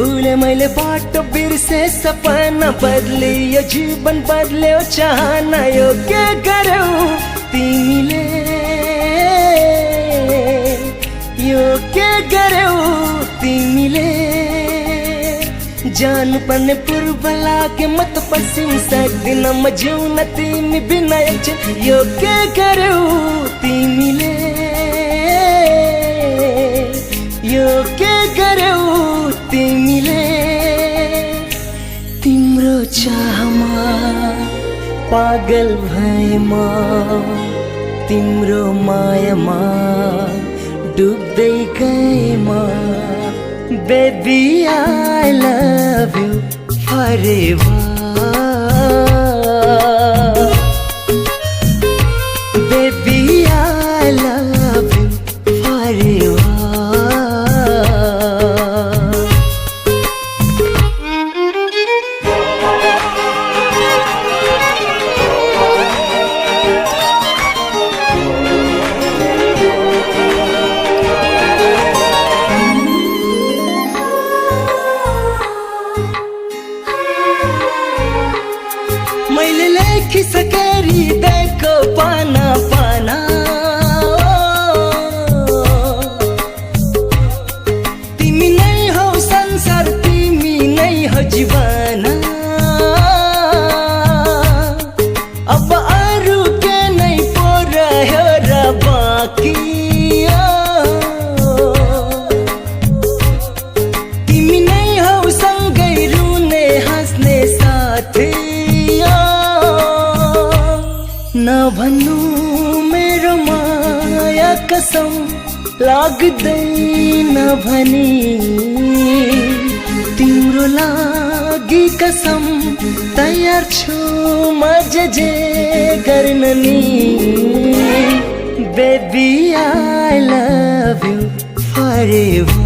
उसले मैले बाटो बिर्से सपना बदलियो जीवन बदल्यो चाहना यो के गर्यौ तिमीले यो के गर्यौ तिमीले जानु पर्ने पूर्व लागे म त पश्चिम सक्दिन म जिउन तिमी बिना एकछिन यो के गर्यौ तिमीले यो के गर्यौ तिमीले तिम्रो चाहमा पागल भए म तिम्रो मायामा डुब्दै गए म Baby, I love you forever. Baby, I love you forever. मैले लेखिसके हृदयको पाना पाना तिमी नै हौ संसार तिमी नै हौ जीवन अब अरू के नै पो रह्यो र बाँकी तिमी नै हौ सँगै रुने हाँस्ने साथी नभन्नु मेरो माया कसम लाग्दैन भनी तिम्रो लागि कसम तयार छु म जे गर्न नि Baby, I love you forever.